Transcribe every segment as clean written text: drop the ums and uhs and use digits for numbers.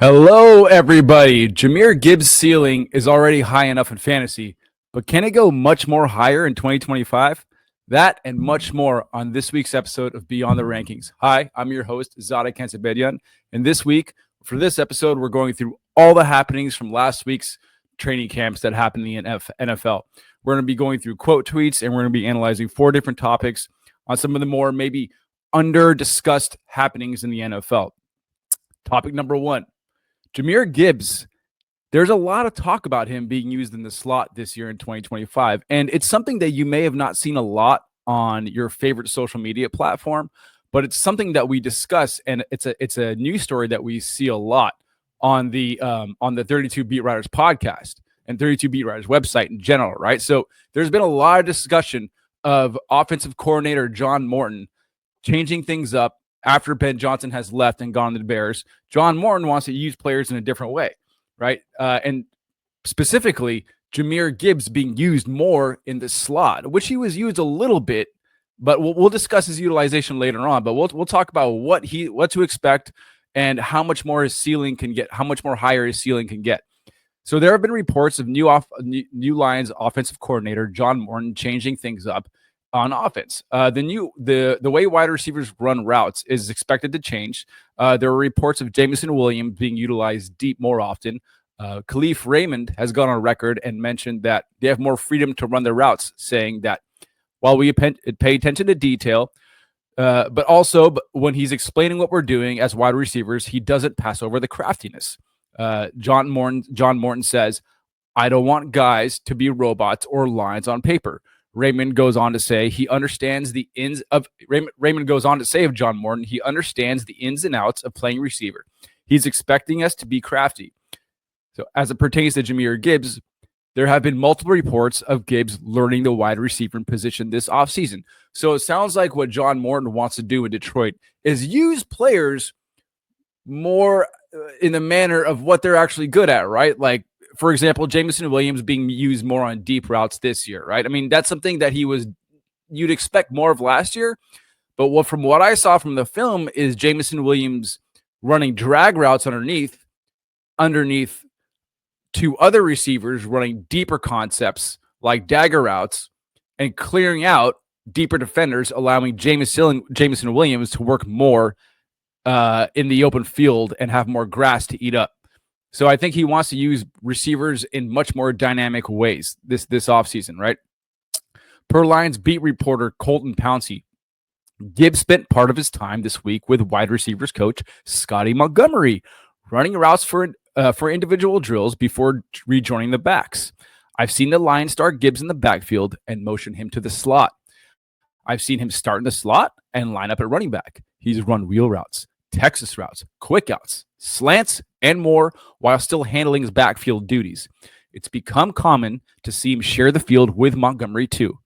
Hello, everybody. Jahmyr Gibbs' ceiling is already high enough in fantasy, but can it go much more higher in 2025? That and much more on this week's episode of Beyond the Rankings. Hi, I'm your host, Zareh Kantzabedian, and this week, for this episode, we're going through all the happenings from last week's training camps that happened in the NFL. We're going to be going through quote tweets, and we're going to be analyzing 4 different topics on some of the more maybe under-discussed happenings in the NFL. Topic number 1. Jahmyr Gibbs, there's a lot of talk about him being used in the slot this year in 2025, and it's something that you may have not seen a lot on your favorite social media platform, but it's something that we discuss, and it's a news story that we see a lot on the 32 Beat Writers podcast and 32 Beat Writers website in general, right? So there's been a lot of discussion of offensive coordinator John Morton changing things up after Ben Johnson has left and gone to the Bears. John Morton wants to use players in a different way, right? And specifically, Jahmyr Gibbs being used more in the slot, which he was used a little bit, but we'll discuss his utilization later on. But we'll talk about what to expect and how much more his ceiling can get, how much more higher his ceiling can get. So there have been reports of new Lions offensive coordinator John Morton changing things up on offense. The way wide receivers run routes is expected to change. There are reports of Jameson Williams being utilized deep more often. Khalif Raymond has gone on record and mentioned that they have more freedom to run their routes, saying that while we pay attention to detail, but also when he's explaining what we're doing as wide receivers, he doesn't pass over the craftiness. John Morton says, "I don't want guys to be robots or lines on paper." Raymond goes on to say he understands the ins of Raymond goes on to say of John Morton, he understands the ins and outs of playing receiver. He's expecting us to be crafty. So as it pertains to Jahmyr Gibbs, there have been multiple reports of Gibbs learning the wide receiver position this offseason. So it sounds like what John Morton wants to do in Detroit is use players more in the manner of what they're actually good at, right? Like, for example, Jameson Williams being used more on deep routes this year, right? I mean, that's something that you'd expect more of last year. But from what I saw from the film is Jameson Williams running drag routes underneath 2 other receivers running deeper concepts like dagger routes and clearing out deeper defenders, allowing Jameson Williams to work more in the open field and have more grass to eat up. So I think he wants to use receivers in much more dynamic ways this offseason, right? Per Lions beat reporter Colton Pouncey, Gibbs spent part of his time this week with wide receivers coach Scotty Montgomery, running routes for individual drills before rejoining the backs. I've seen the Lions start Gibbs in the backfield and motion him to the slot. I've seen him start in the slot and line up at running back. He's run wheel routes, Texas routes, quick outs, slants, and more while still handling his backfield duties. It's become common to see him share the field with Montgomery too.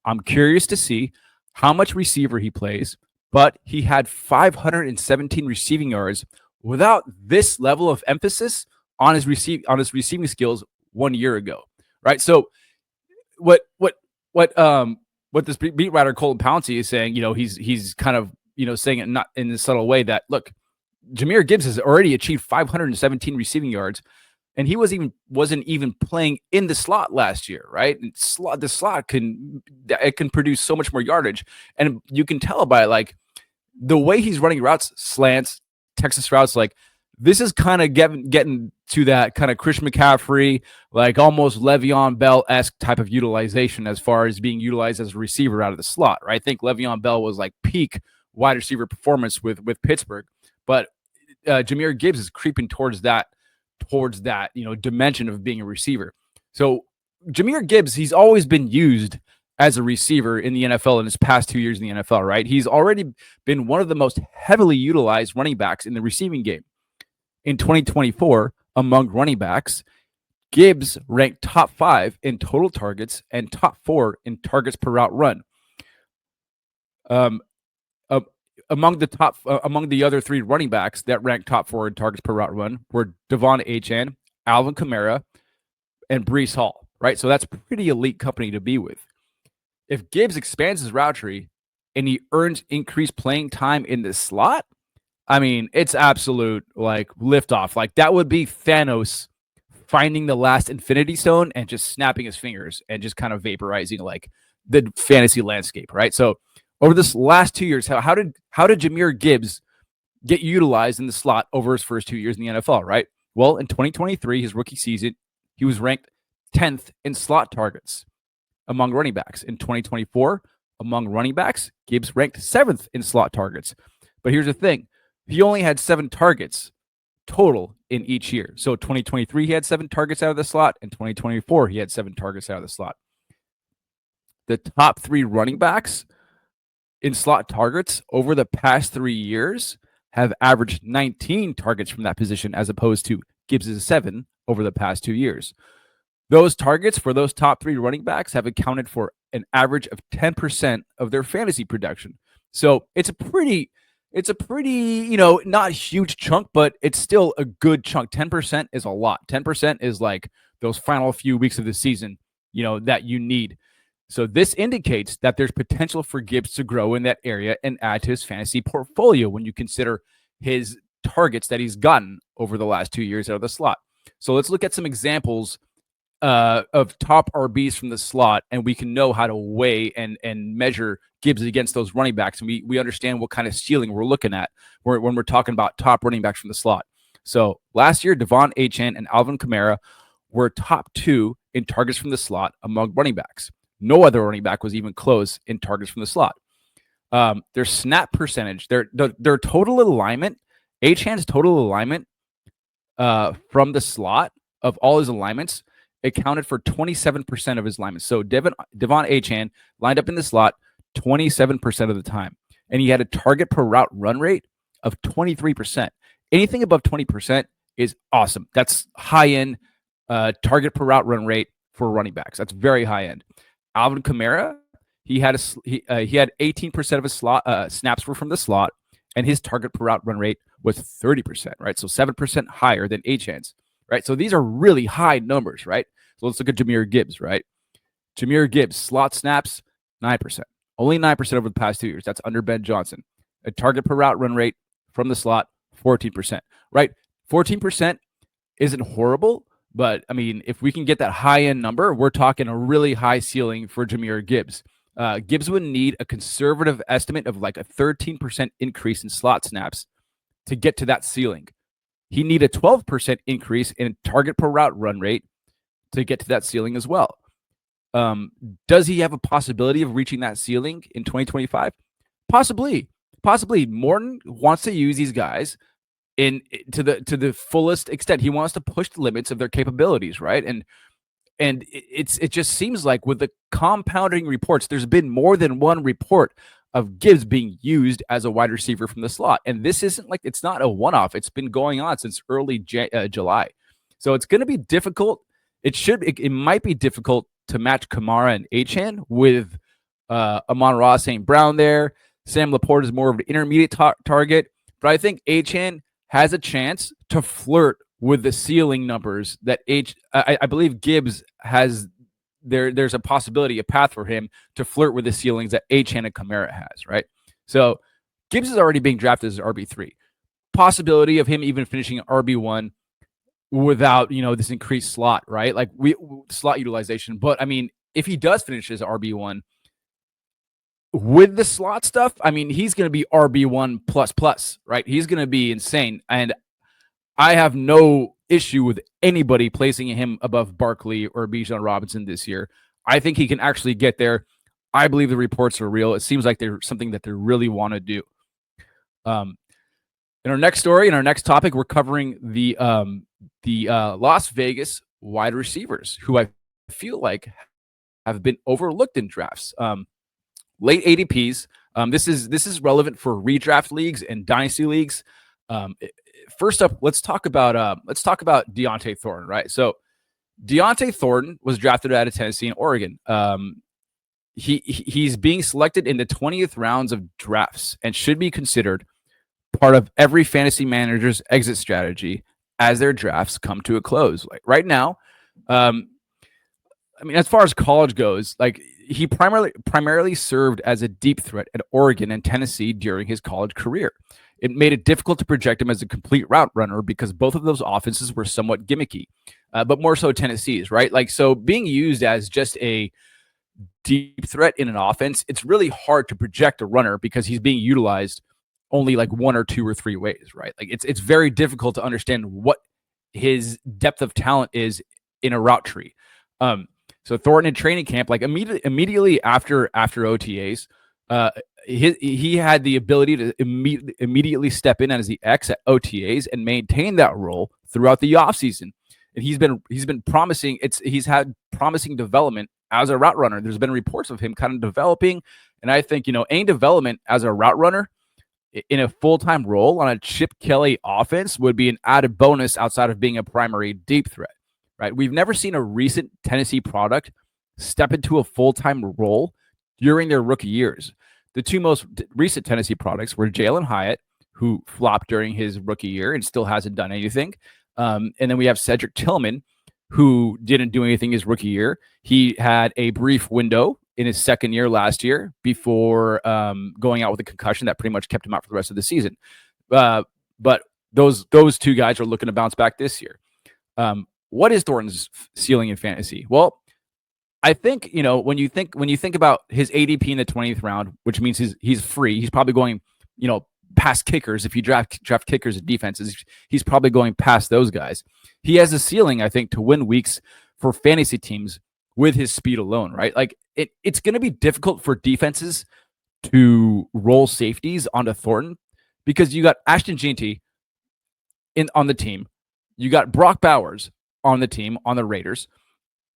I'm curious to see how much receiver he plays, but he had 517 receiving yards without this level of emphasis on his receiving skills 1 year ago, right? So what this beat writer Colton Pouncey is saying, he's kind of saying it not in a subtle way that, look, Jahmyr Gibbs has already achieved 517 receiving yards, and he wasn't even playing in the slot last year, right? The slot can produce so much more yardage, and you can tell by like the way he's running routes, slants, Texas routes. Like this is kind of getting to that kind of Christian McCaffrey, like almost Le'Veon Bell-esque type of utilization as far as being utilized as a receiver out of the slot, right? I think Le'Veon Bell was like peak wide receiver performance with Pittsburgh. But Jahmyr Gibbs is creeping towards that, dimension of being a receiver. So Jahmyr Gibbs, he's always been used as a receiver in the NFL in his past 2 years in the NFL, right? He's already been one of the most heavily utilized running backs in the receiving game. In 2024, among running backs, Gibbs ranked top 5 in total targets and top 4 in targets per route run. Among the other 3 running backs that ranked top 4 in targets per route run were Devon Achane, Alvin Kamara, and Breece Hall, right? So that's pretty elite company to be with. If Gibbs expands his route tree and he earns increased playing time in the slot, I mean, it's absolute like liftoff. Like that would be Thanos finding the last Infinity Stone and just snapping his fingers and just kind of vaporizing like the fantasy landscape, right? So over this last 2 years, how did Jahmyr Gibbs get utilized in the slot over his first 2 years in the NFL, right? Well, in 2023, his rookie season, he was ranked 10th in slot targets among running backs. In 2024, among running backs, Gibbs ranked 7th in slot targets. But here's the thing, he only had 7 targets total in each year. So 2023, he had 7 targets out of the slot. In 2024, he had 7 targets out of the slot. The top 3 running backs in slot targets over the past 3 years have averaged 19 targets from that position as opposed to Gibbs' 7 over the past 2 years. Those targets for those top 3 running backs have accounted for an average of 10% of their fantasy production. So it's a pretty, not a huge chunk, but it's still a good chunk. 10% is a lot. 10% is like those final few weeks of the season, that you need. So this indicates that there's potential for Gibbs to grow in that area and add to his fantasy portfolio when you consider his targets that he's gotten over the last 2 years out of the slot. So let's look at some examples of top RBs from the slot, and we can know how to weigh and measure Gibbs against those running backs, and we understand what kind of ceiling we're looking at when we're talking about top running backs from the slot. So last year, De'Von Achane and Alvin Kamara were top 2 in targets from the slot among running backs. No other running back was even close in targets from the slot. Their snap percentage, their total alignment, Achane's total alignment from the slot of all his alignments accounted for 27% of his alignments. So De'Von Achane lined up in the slot 27% of the time. And he had a target per route run rate of 23%. Anything above 20% is awesome. That's high-end target per route run rate for running backs. That's very high-end. Alvin Kamara, he had 18% of his slot snaps were from the slot, and his target per route run rate was 30%, right? So 7% higher than Achane's, right? So these are really high numbers, right? So let's look at Jahmyr Gibbs, right? Jahmyr Gibbs, slot snaps, 9%. Only 9% over the past 2 years. That's under Ben Johnson. A target per route run rate from the slot, 14%, right? 14% isn't horrible, but I mean, if we can get that high-end number, we're talking a really high ceiling for Jahmyr Gibbs. Gibbs would need a conservative estimate of like a 13% increase in slot snaps to get to that ceiling. He need a 12% increase in target per route run rate to get to that ceiling as well. Does he have a possibility of reaching that ceiling in 2025? Possibly. Morton wants to use these guys to the fullest extent. He wants to push the limits of their capabilities, right? And it just seems like with the compounding reports, there's been more than one report of Gibbs being used as a wide receiver from the slot. And this isn't like, it's not a one-off. It's been going on since early July. So it's going to be difficult. It might be difficult to match Kamara and Achane with Amon-Ra St. Brown there. Sam Laporte is more of an intermediate target. But I think Achane has a chance to flirt with the ceiling numbers that I believe Gibbs has. There's a possibility, a path for him to flirt with the ceilings that Achane and Kamara has, right? So Gibbs is already being drafted as RB3. Possibility of him even finishing RB1 without, this increased slot, right? Like slot utilization. But I mean, if he does finish as RB1 with the slot stuff, I mean, he's going to be RB1 plus, right? He's going to be insane. And I have no issue with anybody placing him above Barkley or Bijan Robinson this year. I think he can actually get there. I believe the reports are real. It seems like they're something that they really want to do. In our next story, in our next topic, we're covering the Las Vegas wide receivers, who I feel like have been overlooked in drafts. Late ADPs. This is relevant for redraft leagues and dynasty leagues. First up, let's talk about Deontay Thornton, right? So Deontay Thornton was drafted out of Tennessee and Oregon. He's being selected in the 20th rounds of drafts and should be considered part of every fantasy manager's exit strategy as their drafts come to a close. Like right now, I mean, as far as college goes, like he primarily served as a deep threat at Oregon and Tennessee during his college career. It made it difficult to project him as a complete route runner because both of those offenses were somewhat gimmicky, but more so Tennessee's, right? Like, so being used as just a deep threat in an offense, it's really hard to project a runner because he's being utilized only like one or two or three ways, right? Like it's very difficult to understand what his depth of talent is in a route tree. So Thornton in training camp, like immediately after OTAs, he had the ability to immediately step in as the X at OTAs and maintain that role throughout the offseason. And he's been promising. He's had promising development as a route runner. There's been reports of him kind of developing, and I think any development as a route runner in a full-time role on a Chip Kelly offense would be an added bonus outside of being a primary deep threat, right? We've never seen a recent Tennessee product step into a full-time role during their rookie years. The two most recent Tennessee products were Jalen Hyatt, who flopped during his rookie year and still hasn't done anything. And then we have Cedric Tillman, who didn't do anything his rookie year. He had a brief window in his second year last year before going out with a concussion that pretty much kept him out for the rest of the season. But those two guys are looking to bounce back this year. What is Thornton's ceiling in fantasy? Well, I think when you think about his ADP in the 20th round, which means he's free. He's probably going past kickers. If you draft kickers and defenses, he's probably going past those guys. He has a ceiling, I think, to win weeks for fantasy teams with his speed alone, right? Like it's going to be difficult for defenses to roll safeties onto Thornton because you got Ashton Jeanty on the team. You got Brock Bowers on the team on the Raiders.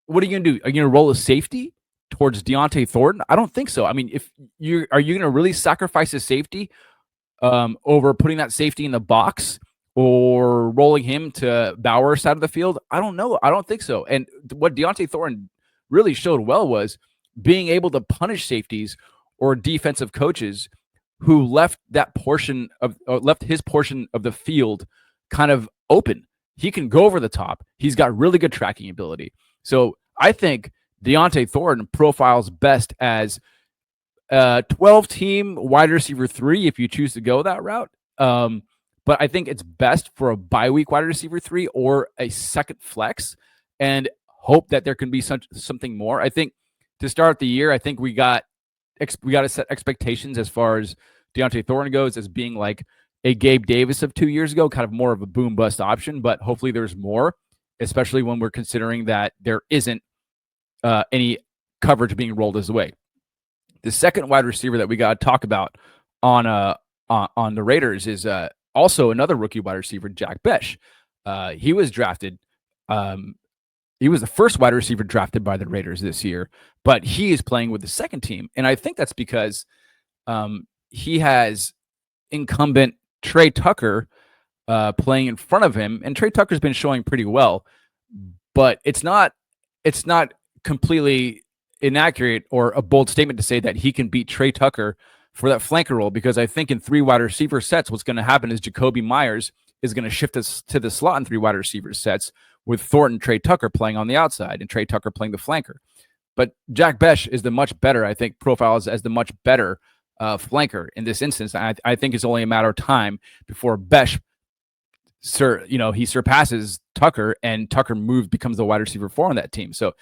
What are you going to do? Are you going to roll a safety towards Deontay Thornton? I don't think so. I mean, are you going to really sacrifice a safety over putting that safety in the box or rolling him to Bauer's side of the field? I don't know. I don't think so. And what Deontay Thornton really showed well was being able to punish safeties or defensive coaches who left his portion of the field kind of open. He can go over the top. He's got really good tracking ability. So I think Deontay Thornton profiles best as a 12-team wide receiver 3 if you choose to go that route. But I think it's best for a bye week wide receiver 3 or a second flex and hope that there can be something more. I think to start the year, I think we got to set expectations as far as Deontay Thornton goes as being like a Gabe Davis of 2 years ago, kind of more of a boom bust option, but hopefully there's more, especially when we're considering that there isn't any coverage being rolled his way. The second wide receiver that we got to talk about on the Raiders is also another rookie wide receiver, Jack Besh. He was drafted. He was the first wide receiver drafted by the Raiders this year, but he is playing with the second team. And I think that's because he has incumbent Trey Tucker playing in front of him. And Trey Tucker's been showing pretty well, but it's not completely inaccurate or a bold statement to say that he can beat Trey Tucker for that flanker role, because I think in 3 wide receiver sets, what's going to happen is Jacoby Myers is going to shift us to the slot in 3 wide receiver sets with Thornton, Trey Tucker playing on the outside and Trey Tucker playing the flanker. But Jack Besh is the much better, I think, profiles as the much better flanker in this instance. I think it's only a matter of time before Besh, he surpasses Tucker and Tucker becomes the wide receiver 4 on that team. So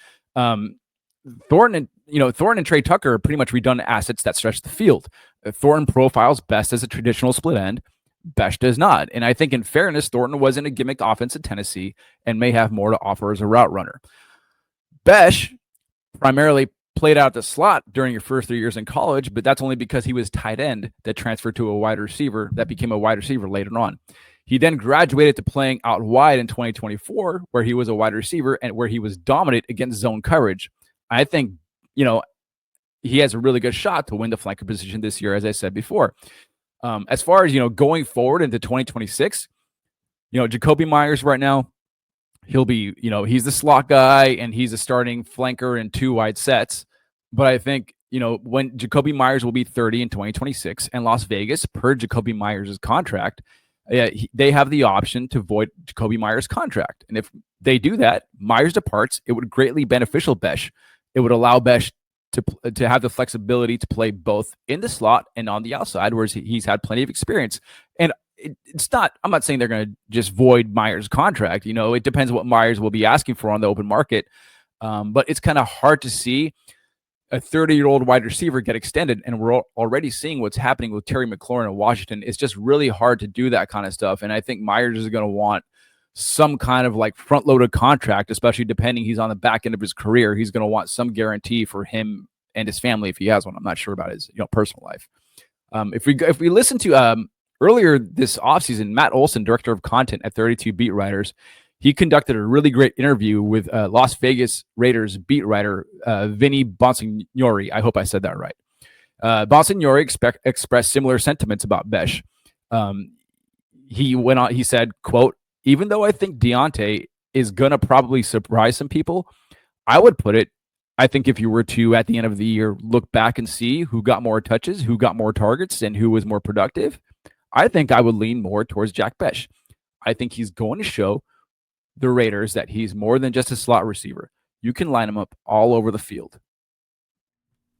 Thornton and Trey Tucker are pretty much redundant assets that stretch the field. Thornton profiles best as a traditional split end. Besh does not. And I think in fairness, Thornton was in a gimmick offense at Tennessee and may have more to offer as a route runner. Besh primarily played out the slot during your first 3 years in college, but that's only because he was tight end that transferred to a wide receiver that became a wide receiver later on. He then graduated to playing out wide in 2024, where he was a wide receiver and where he was dominant against zone coverage. I think, he has a really good shot to win the flanker position this year, as I said before. As far as, going forward into 2026, Jacoby Myers right now, he'll be, he's the slot guy and he's a starting flanker in 2 wide sets. But I think, when Jacoby Myers will be 30 in 2026 and Las Vegas, per Jacoby Myers' contract, they have the option to void Jacoby Myers' contract. And if they do that, Myers departs, it would greatly beneficial Besh. It would allow Besh to have the flexibility to play both in the slot and on the outside, whereas he's had plenty of experience. And it's not. I'm not saying they're going to just void Myers' contract. It depends what Myers will be asking for on the open market. But it's kind of hard to see a 30-year-old wide receiver get extended, and we're already seeing what's happening with Terry McLaurin in Washington. It's just really hard to do that kind of stuff, and I think Myers is going to want some kind of like front-loaded contract, especially depending he's on the back end of his career. He's going to want some guarantee for him and his family if he has one. I'm not sure about his personal life. If we listen to earlier this offseason, Matt Olson, director of content at 32 Beat Writers, he conducted a really great interview with Las Vegas Raiders beat writer Vinny Bonsignori. I hope I said that right. Bonsignori expressed similar sentiments about Besh. He went on. He said, "quote Even though I think Deontay is gonna probably surprise some people, I would put it. I think if you were to, at the end of the year, look back and see who got more touches, who got more targets, and who was more productive, I think I would lean more towards Jack Besh. I think he's going to show the Raiders that he's more than just a slot receiver. You can line him up all over the field."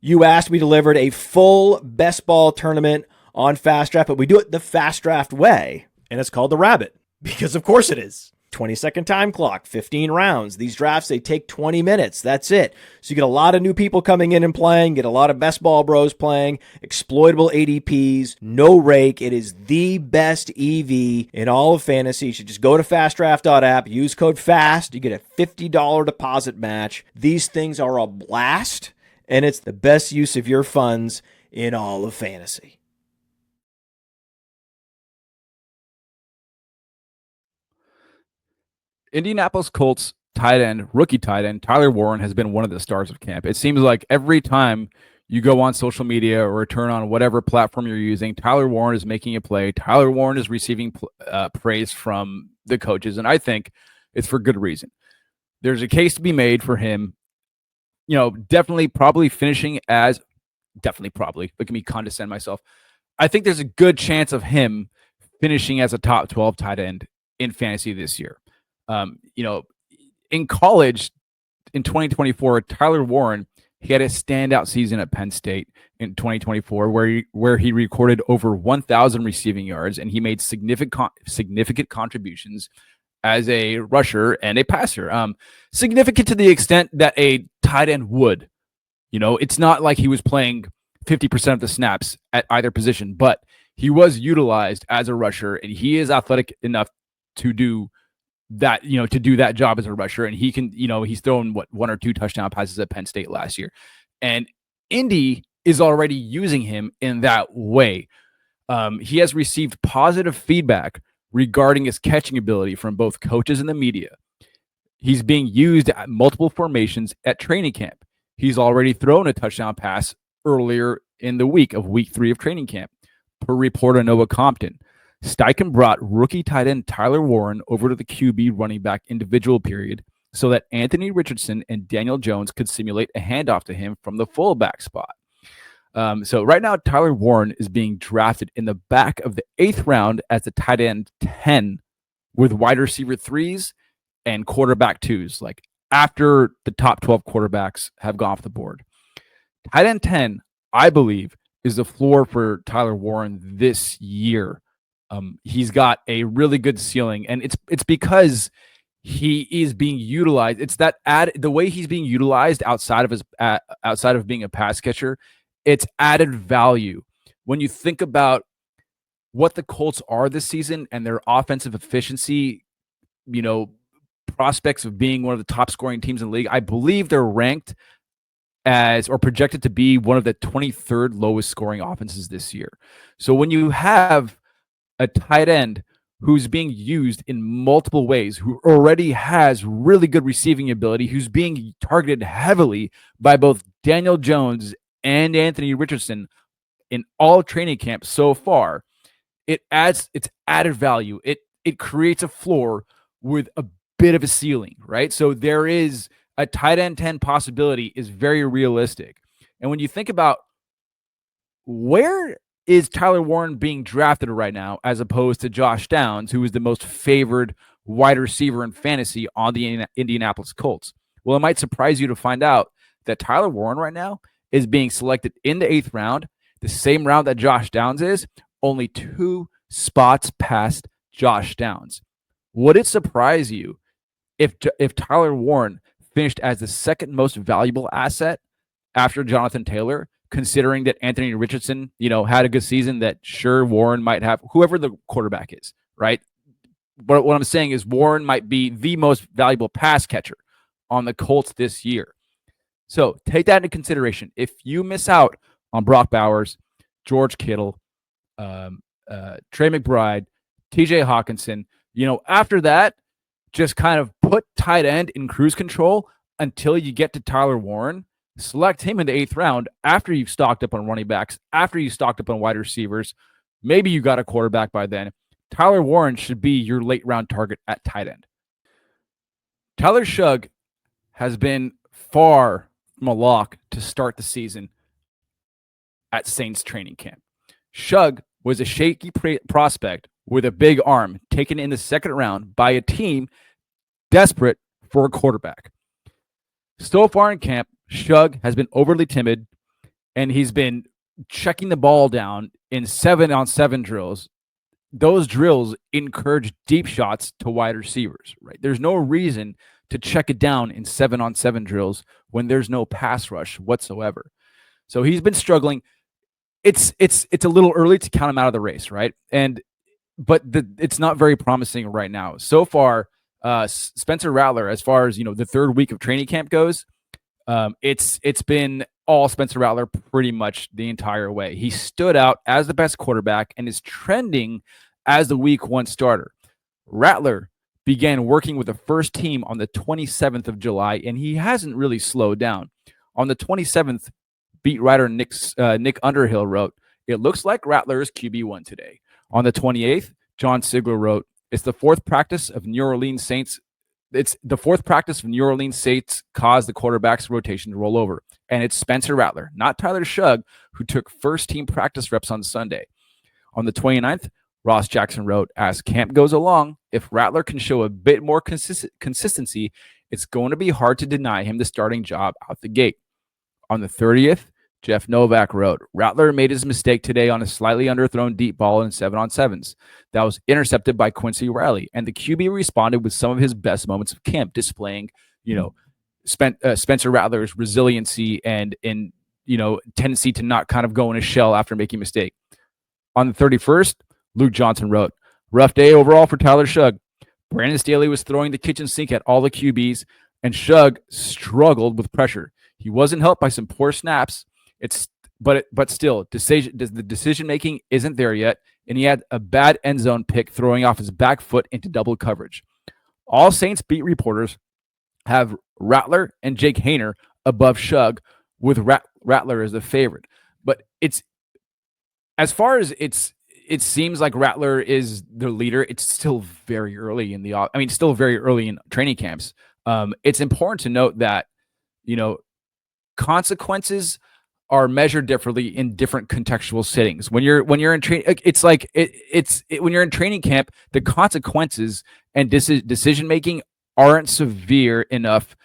You asked, we delivered a full best ball tournament on Fast Draft, but we do it the Fast Draft way, and it's called the Rabbit, because of course it is. 20-second time clock, 15 rounds. These drafts, they take 20 minutes. That's it. So you get a lot of new people coming in and playing, get a lot of best ball bros playing, exploitable ADPs, no rake. It is the best EV in all of fantasy. You should just go to fastdraft.app, use code FAST. You get a $50 deposit match. These things are a blast, and it's the best use of your funds in all of fantasy. Indianapolis Colts rookie tight end, Tyler Warren has been one of the stars of camp. It seems like every time you go on social media or turn on whatever platform you're using, Tyler Warren is making a play. Tyler Warren is receiving praise from the coaches, and I think it's for good reason. There's a case to be made for him, definitely probably finishing as – look at me condescend myself. I think there's a good chance of him finishing as a top 12 tight end in fantasy this year. In college in 2024, Tyler Warren, he had a standout season at Penn State in 2024 where he recorded over 1,000 receiving yards, and he made significant contributions as a rusher and a passer. Significant to the extent that a tight end would. It's not like he was playing 50% of the snaps at either position, but he was utilized as a rusher, and he is athletic enough to do that, to do that job as a rusher. And he can, he's thrown one or two touchdown passes at Penn State last year. And Indy is already using him in that way. He has received positive feedback regarding his catching ability from both coaches and the media. He's being used at multiple formations at training camp. He's already thrown a touchdown pass earlier in the week 3 of training camp, per reporter Noah Compton. Steichen brought rookie tight end Tyler Warren over to the QB running back individual period so that Anthony Richardson and Daniel Jones could simulate a handoff to him from the fullback spot. So right now, Tyler Warren is being drafted in the back of the 8th round as the tight end 10 with wide receiver 3s and quarterback 2s, like after the top 12 quarterbacks have gone off the board. Tight end 10, I believe, is the floor for Tyler Warren this year. He's got a really good ceiling, and it's because he is being utilized. It's that the way he's being utilized outside of being a pass catcher. It's added value. When you think about what the Colts are this season and their offensive efficiency, prospects of being one of the top scoring teams in the league, I believe they're ranked as or projected to be one of the 23rd lowest scoring offenses this year. So when you have a tight end who's being used in multiple ways, who already has really good receiving ability, who's being targeted heavily by both Daniel Jones and Anthony Richardson in all training camp so far, it's added value. It creates a floor with a bit of a ceiling, right? So there is a tight end 10 possibility is very realistic. And when you think about where is Tyler Warren being drafted right now as opposed to Josh Downs, who is the most favored wide receiver in fantasy on the Indianapolis Colts? Well, it might surprise you to find out that Tyler Warren right now is being selected in the 8th round, the same round that Josh Downs is, only 2 spots past Josh Downs. Would it surprise you if Tyler Warren finished as the second most valuable asset after Jonathan Taylor, considering that Anthony Richardson, had a good season, that sure Warren might have, whoever the quarterback is, right? But what I'm saying is Warren might be the most valuable pass catcher on the Colts this year. So take that into consideration. If you miss out on Brock Bowers, George Kittle, Trey McBride, TJ Hawkinson, after that, just kind of put tight end in cruise control until you get to Tyler Warren. Select him in the 8th round after you've stocked up on running backs, after you stocked up on wide receivers. Maybe you got a quarterback by then. Tyler Warren should be your late round target at tight end. Tyler Shugg has been far from a lock to start the season at Saints training camp. Shugg was a shaky prospect with a big arm taken in the 2nd round by a team desperate for a quarterback. So far in camp, Shugg has been overly timid, and he's been checking the ball down in 7-on-7 drills. Those drills encourage deep shots to wide receivers, right? There's no reason to check it down in 7-on-7 drills when there's no pass rush whatsoever. So he's been struggling. It's a little early to count him out of the race, right? But it's not very promising right now. So far, Spencer Rattler, as far as the 3rd week of training camp goes, it's been all Spencer Rattler pretty much the entire way. He stood out as the best quarterback and is trending as the week 1 starter. Rattler began working with the first team on the 27th of July, and he hasn't really slowed down. On the 27th, beat writer Nick Underhill wrote, "It looks like Rattler is QB1 today." On the 28th, John Sigler wrote, It's the fourth practice of New Orleans Saints caused the quarterback's rotation to roll over. And it's Spencer Rattler, not Tyler Shugg, who took first-team practice reps on Sunday. On the 29th, Ross Jackson wrote, as camp goes along, if Rattler can show a bit more consistency, it's going to be hard to deny him the starting job out the gate. On the 30th, Jeff Novak wrote, Rattler made his mistake today on a slightly underthrown deep ball in 7-on-7s. That was intercepted by Quincy Riley, and the QB responded with some of his best moments of camp, displaying, Spencer Rattler's resiliency and tendency to not kind of go in a shell after making a mistake. On the 31st, Luke Johnson wrote, rough day overall for Tyler Shugg. Brandon Staley was throwing the kitchen sink at all the QBs, and Shugg struggled with pressure. He wasn't helped by some poor snaps. But still, the decision making isn't there yet, and he had a bad end zone pick throwing off his back foot into double coverage. All Saints beat reporters have Rattler and Jake Haener above Shugg, with Rattler as the favorite. But it seems like Rattler is the leader. It's still very early in training camps. It's important to note that consequences are measured differently in different contextual settings. When you're in training, when you're in training camp, the consequences and decision making aren't severe enough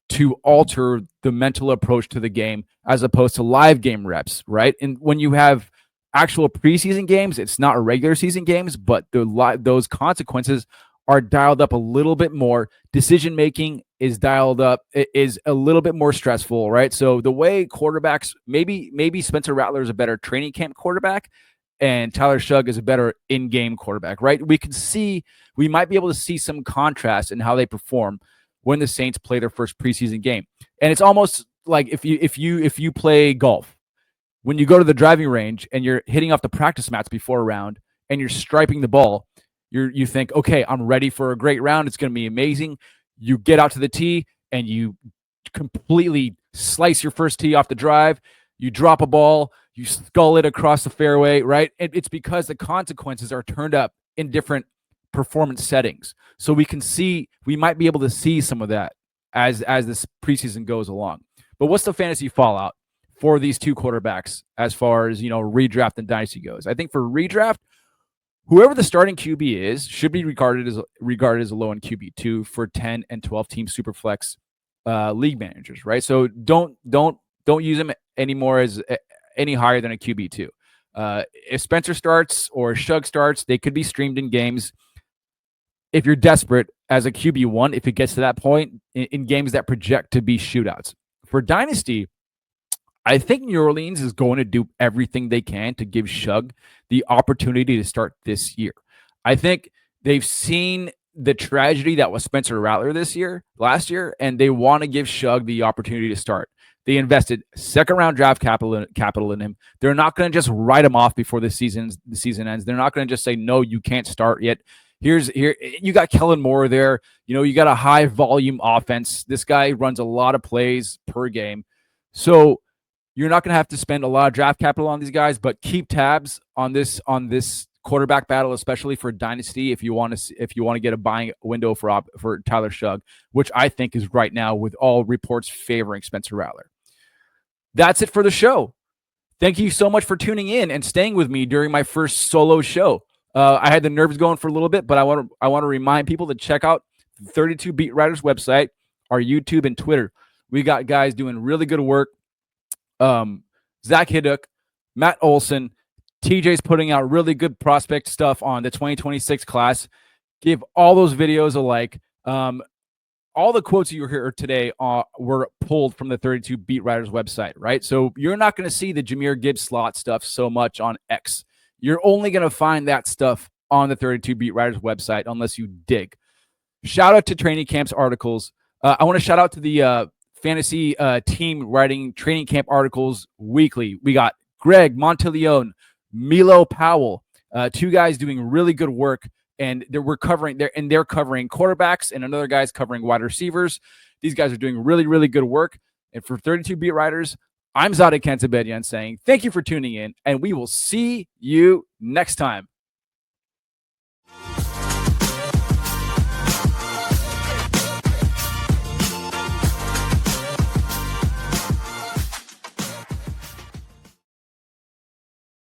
to alter the mental approach to the game, as opposed to live game reps, right? And when you have actual preseason games, it's not regular season games, but those consequences are dialed up a little bit more. Decision making is dialed up, is a little bit more stressful, right? So the way quarterbacks, maybe Spencer Rattler is a better training camp quarterback, and Tyler Shugg is a better in-game quarterback, right? We might be able to see some contrast in how they perform when the Saints play their first preseason game. And it's almost like if you play golf, when you go to the driving range and you're hitting off the practice mats before a round and you're striping the ball, you think, okay, I'm ready for a great round. It's going to be amazing. You get out to the tee and you completely slice your first tee off the drive. You drop a ball, you skull it across the fairway, right? It's because the consequences are turned up in different performance settings. So we might be able to see some of that as this preseason goes along. But what's the fantasy fallout for these two quarterbacks as far as, redraft and dynasty goes? I think for redraft, whoever the starting QB is should be regarded as a low-end QB2 for 10 and 12 team superflex league managers, right? So don't use him anymore as any higher than a QB2. If Spencer starts or Shug starts, they could be streamed in games. If you're desperate as a QB1, if it gets to that point in games that project to be shootouts. For Dynasty, I think New Orleans is going to do everything they can to give Shug the opportunity to start this year. I think they've seen the tragedy that was Spencer Rattler last year, and they want to give Shug the opportunity to start. They invested second-round draft capital in him. They're not going to just write him off before the season ends. They're not going to just say, no, you can't start yet. Here, you got Kellen Moore there. You got a high-volume offense. This guy runs a lot of plays per game. So you're not going to have to spend a lot of draft capital on these guys, but keep tabs on this quarterback battle, especially for Dynasty, if you want to get a buying window for Tyler Shug, which I think is right now with all reports favoring Spencer Rattler. That's it for the show. Thank you so much for tuning in and staying with me during my first solo show. I had the nerves going for a little bit, but I want to remind people to check out the 32 Beat Writers website, our YouTube and Twitter. We got guys doing really good work. Zach Hidduck, Matt Olson, TJ's putting out really good prospect stuff on the 2026 class. Give all those videos a like. All the quotes you hear today were pulled from the 32 Beat Writers website, right? So you're not going to see the Jahmyr Gibbs slot stuff so much on X. You're only going to find that stuff on the 32 Beat Writers website unless you dig. Shout out to training camps articles. I want to shout out to the fantasy team writing training camp articles weekly. We got Greg Monteleone, Milo Powell, two guys doing really good work, and they're covering quarterbacks, and another guy's covering wide receivers. These guys are doing really, really good work. And for 32 Beat Writers, I'm Zareh Kantzabedian saying thank you for tuning in, and we will see you next time.